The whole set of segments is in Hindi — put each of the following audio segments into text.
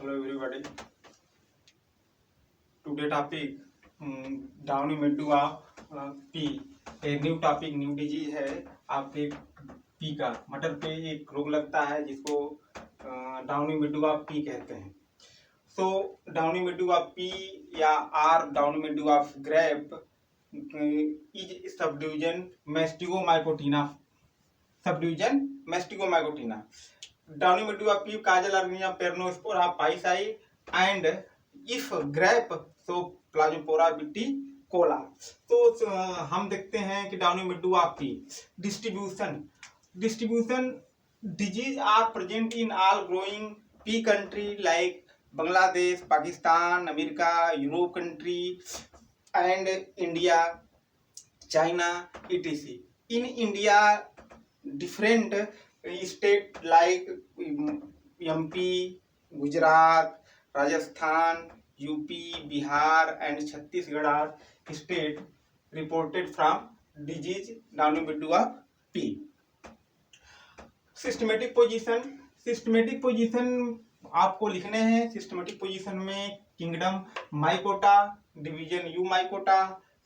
Hello everybody. Today topic downy mildew of pea. A new topic, new disease है आपके पी का। मटर पे एक रोग लगता है जिसको डाउनी मिल्ड्यू ऑफ पी कहते हैं। So downy mildew of pea या or downy mildew of grape is sub division mastigomycotina. Sub division mastigomycotina. Downy mildew of pea, Kajal armenia, Peronospora paisae, and if grape so Plasmopora viticola। तो हम देखते हैं कि downy mildew of pea distribution disease are present in all growing pea country like Bangladesh, Pakistan, America, Europe country and India, China etc. In India, different state like MP, Gujarat, Rajasthan, UP, Bihar and Chhattisgarh are state reported from disease downy mildew of pea. Systematic position आपको लिखने हैं। सिस्टमेटिक पोजीशन में kingdom mycota, division eumycota,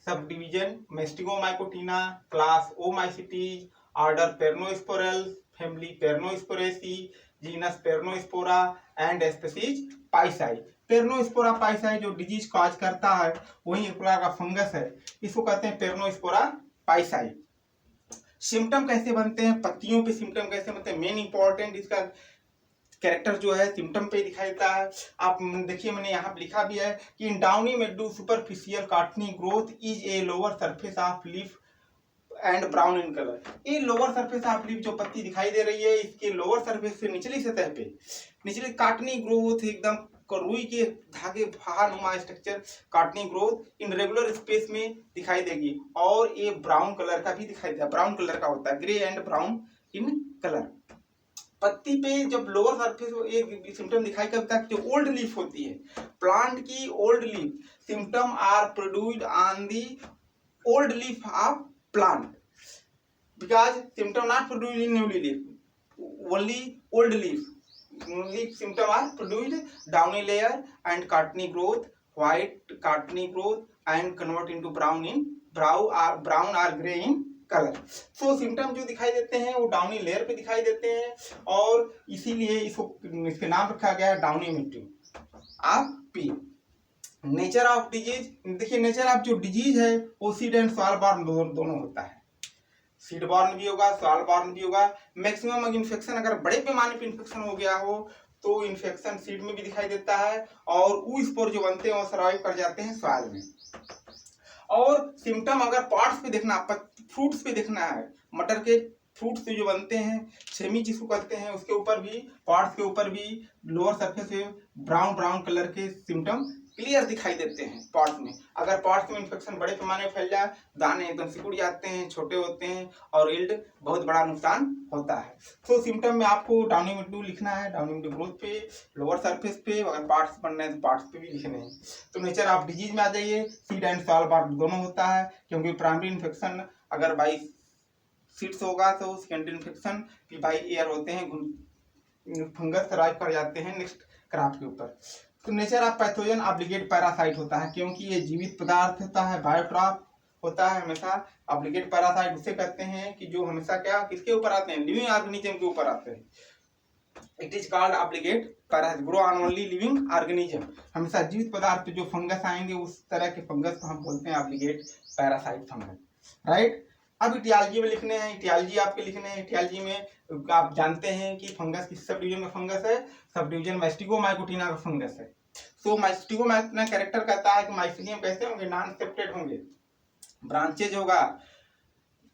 sub division mastigomycotina, class oomycetes, order peronosporales, family peronosporaceae, genus peronospora and species pisi. Peronospora pisi जो डिजीज कॉज करता है वही एक प्रकार का फंगस है, इसको कहते हैं पेरनोस्पोरा पाइसाई। सिम्टम कैसे बनते हैं, पत्तियों पे सिम्टम कैसे बनते हैं, मेन इंपॉर्टेंट इसका कैरेक्टर जो है सिम्टम पे दिखाई देता है। आप देखिए मैंने यहाँ लिखा भी है कि in downy mildew superficial cottony growth is a lower surface of leaf and brown in colour. ये लोअर सरफेस ऑफ लीफ जो पत्ती दिखाई दे रही है इसके लोअर सरफेस से निचली सतह पे निचली काटनी ग्रोथ एकदम रुई के धागे फहानुमा स्ट्रक्चर काटनी ग्रोथ इन रेगुलर स्पेस में दिखाई देगी और ये ब्राउन कलर का भी दिखाई देगा। ब्राउन कलर का होता है, grey and brown in colour. पत्ती पे जब लोअर सरफेस एक सिम्टम दिखाई देता है जो ओल्ड लीफ होती है, प्लांट की old leaf, symptom are produced on the old leaf of plant because symptom not produced in newly leaf, only old leaf symptom are produced downy layer and cottony growth, white cottony growth and convert into brown in brown or gray in colour. तो सिम्टम जो दिखाई देते हैं वो डाउनी लेयर पे दिखाई देते हैं और इसीलिए इसके नाम रखा गया है downy mildew of pea. Nature of disease, देखिए नेचर ऑफ जो डिजीज है वो सीड एंड सॉइल बॉर्न दोनों होता है। सीड बॉर्न भी होगा, सॉइल बॉर्न भी होगा। मैक्सिमम इन्फेक्शन अगर बड़े पैमाने पे इन्फेक्शन हो गया हो तो इन्फेक्शन सीड में भी दिखाई देता है और वो स्पोर जो बनते हैं वो सर्वाइव कर जाते हैं सॉइल में। और सिम्टम अगर पार्ट्स पे देखना, फ्रूट्स पे देखना है, मटर के फ्रूट्स जो बनते हैं छेमी जिसको कहते हैं उसके ऊपर भी, पार्ट्स के ऊपर भी लोअर सरफेस पे ब्राउन कलर के सिम्टम क्लियर दिखाई देते हैं पार्ट्स में। अगर पार्ट्स में इन्फेक्शन बड़े पैमाने में फैल जाए, दाने एकदम सिकुड़ जाते हैं, छोटे होते हैं और यील्ड बहुत बड़ा नुकसान होता है। तो सिम्टम में आपको डाउनी मिल्ड्यू लिखना है, डाउनी मिल्ड्यू ग्रोथ पे, लोअर सरफेस पे, अगर पार्ट्स बनना है तो पार्ट्स पे भी लिखने हैं। तो नेचर ऑफ डिजीज में आ जाइए, सीड एंड सॉइल बॉर्न दोनों होता है क्योंकि प्राइमरी इन्फेक्शन अगर बाई सीड्स होगा तो सेकेंडरी इन्फेक्शन भी बाई एयर होते हैं, फंगस सर्वाइव कर जाते हैं नेक्स्ट क्रॉप के ऊपर। तो nature of pathogen obligate parasite होता है क्योंकि ये जीवित पदार्थ होता है, बायोट्रॉप होता है हमेशा। ऑब्लिगेट पैरासाइट उसे कहते हैं कि जो हमेशा क्या किसके ऊपर आते हैं, लिविंग ऑर्गेनिज्म के ऊपर आते हैं। It is called obligate parasite, grow on only living organism. हमेशा जीवित पदार्थ पे जो फंगस आएंगे उस तरह के फंगस को हम बोलते हैं ऑब्लिगेट पैरासाइट फंगस, राइट। अब इटियालजी में लिखने हैं, इटियालजी आपके लिखने हैं। इटियालजी में आप जानते हैं कि फंगस किस सब डिवीजन का फंगस है, सब डिवीजन मैस्टिगोमाइकोटिना का फंगस है। तो मैस्टिगोमाइकोटिना कैरेक्टर कहता है कि माइसिलियम कैसे होंगे, नॉन सेप्टेड होंगे, ब्रांचेज होगा,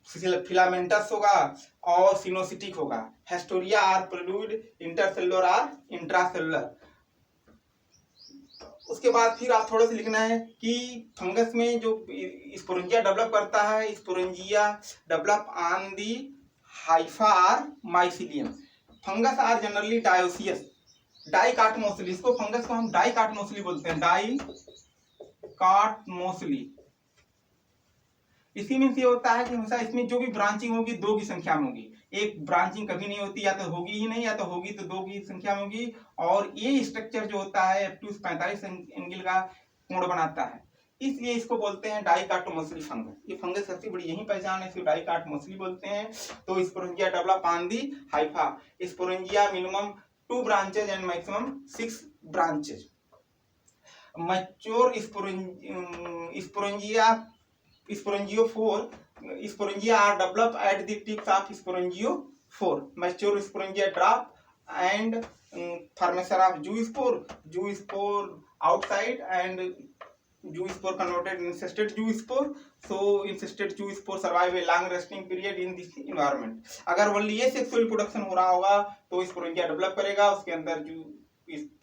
फिलामेंटस होगा और सिनोसिटिक होगा। Haustoria are produced intercellular or intracellular. उसके बाद फिर आप थोड़ा सा लिखना है कि फंगस में जो स्पोरेंजिया डेवलप करता है, sporangia develop on the hypha or mycelium. Fungus are generally dioecious, dichotomously, इसको फंगस को हम डाइकाटमोसली बोलते हैं, डाइकाटमोसली। इसी मीन्स ये होता है कि हमेशा इसमें जो भी ब्रांचिंग होगी दो की संख्या में होगी, एक ब्रांचिंग कभी नहीं होती, या तो होगी ही नहीं, या तो होगी तो 2 की संख्या में होगी। और ये स्ट्रक्चर जो होता है ऑब्टयूज 45 एंगल का कोण बनाता है, इसलिए इसको बोलते हैं डाइकोटोमोसली फंगस। ये फंगस सबसे बड़ी यही पहचान है, इसको डाइकोटोमोसली बोलते हैं। तो sporangia develop on the Haifa. Sporangia minimum 2 branches and maximum 6 branches. Mature sporangiophore sporangia are developed at the tips of sporangiophore. Mature sporangia drop and formation of zoospore outside and zoospore converted incested zoospore. So incested zoospore survive a long resting period in this environment. अगर ओनली ये सेक्सुअल रिप्रोडक्शन हो रहा होगा तो स्पोरेंजिया डेवलप करेगा, उसके अंदर जो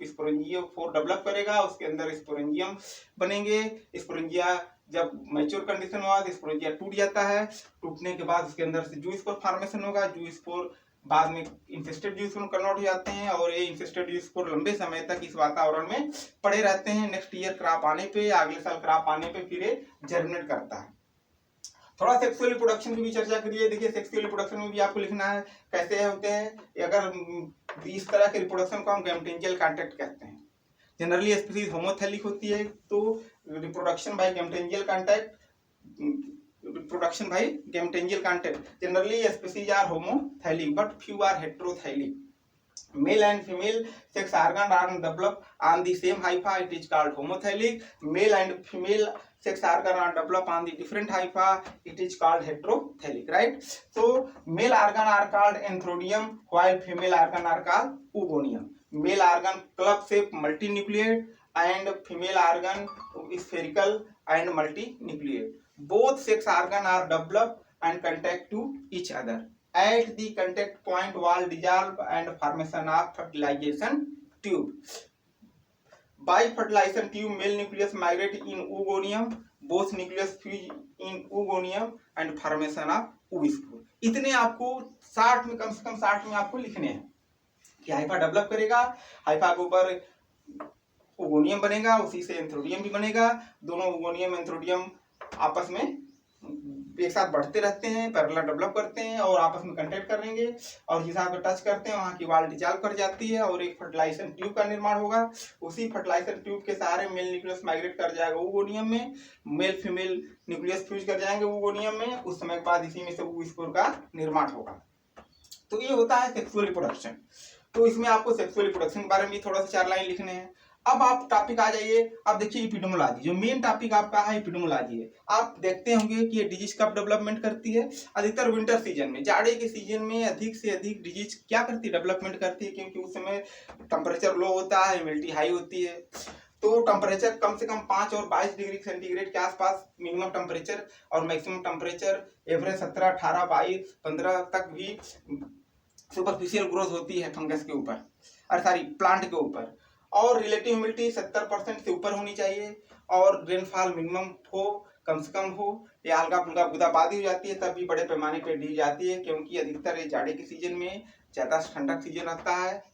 स्पोरेंजियोफोर डेवलप करेगा, उसके अंदर स्पोरेंजियम बनेंगे। स्पोरेंजिया जब मैच्योर कंडीशन हुआ तो स्पोरेंजिया टूट जाता है, टूटने के बाद उसके अंदर से जूस्पोर फॉर्मेशन होगा। जूस्पोर बाद में इंफेस्टेड जूस्पोर कन्वर्ट हो जाते हैं और ये इंफेस्टेड जूस्पोर लंबे समय तक इस वातावरण में पड़े रहते हैं। नेक्स्ट ईयर क्रॉप आने पे, अगले साल क्रॉप आने पे फिर ये जर्मिनेट करता है। थोड़ा सेक्सुअल रिप्रोडक्शन की भी चर्चा करिए। देखिए सेक्सुअल रिप्रोडक्शन में भी आपको लिखना है कैसे होते हैं। अगर इस तरह के रिप्रोडक्शन को हम गैमेटेंजियल कांटेक्ट कहते हैं। जनरली स्पीसीज होमोथैलिक होती है, तो reproduction by gametangial contact, reproduction by gamentangial contact. Generally species are homothallic but few are heterothallic. Male and female sex organ are developed on the same hypha, it is called homothallic. Male and female sex organ are developed on the different hypha, it is called heterothallic, right? So male organ are called anthodium while female organ are called oogonium. Male organ club shape multinucleate and female organ spherical and multinucleate. Both sex organ are developed and contact to each other. At the contact point, wall dissolve and formation of fertilization tube. By fertilization tube, male nucleus migrate in oogonium, both nucleus fuse in oogonium and formation of oospore. इतने आपको 60 में, कम से कम 60 में आपको लिखने हैं कि हाइफा डेवलप करेगा, हाइफा के ऊपर ओगोनियम बनेगा, उसी से एंथ्रोडियम भी बनेगा। दोनों ओगोनियम एंथ्रोडियम आपस में एक साथ बढ़ते रहते हैं, पैरेलल डेवलप करते हैं और आपस में कंटेक्ट करेंगे और जिस पे टच करते हैं वहां की वॉल डिसॉल्व कर जाती है और एक फर्टिलाइजेशन ट्यूब का निर्माण होगा। उसी फर्टिलाइजेशन ट्यूब के सहारे मेल न्यूक्लियस माइग्रेट कर जाएगा ओगोनियम में, मेल फीमेल न्यूक्लियस फ्यूज कर जाएंगे ओगोनियम में। उस समय के बाद इसी में से oospore का निर्माण होगा। तो ये होता है सेक्सुअल रिप्रोडक्शन। तो इसमें आपको सेक्सुअल रिप्रोडक्शन के बारे में थोड़ा सा 4 लाइन लिखने हैं। अब आप टॉपिक आ जाइए। अब देखिए एपिडेमोलॉजी, जो मेन टॉपिक आपका है एपिडेमोलॉजी है। आप देखते होंगे कि ये डिजीज कब डेवलपमेंट करती है, अधिकतर विंटर सीजन में, जाड़े के सीजन में अधिक से अधिक डिजीज क्या करती है, डेवलपमेंट करती है, क्योंकि उस समय टेम्परेचर लो होता है, ह्यूमिडिटी हाई होती है। तो टेम्परेचर कम से कम 5 और 22 डिग्री सेंटीग्रेड के आसपास मिनिमम टेम्परेचर और मैक्सिमम टेम्परेचर एवरेज 17, 18, 22, 15 तक भी सुपरफिशियल ग्रोथ होती है फंगस के ऊपर, और सॉरी प्लांट के ऊपर। और रिलेटिव ह्यूमिडिटी 70% से ऊपर होनी चाहिए और रेनफॉल मिनिमम हो, कम से कम हो, या हल्का फुल्का बूंदाबांदी हो जाती है तब भी बड़े पैमाने पर दी जाती है, क्योंकि अधिकतर ये जाड़े के सीजन में ज़्यादा ठंडक सीजन रहता है,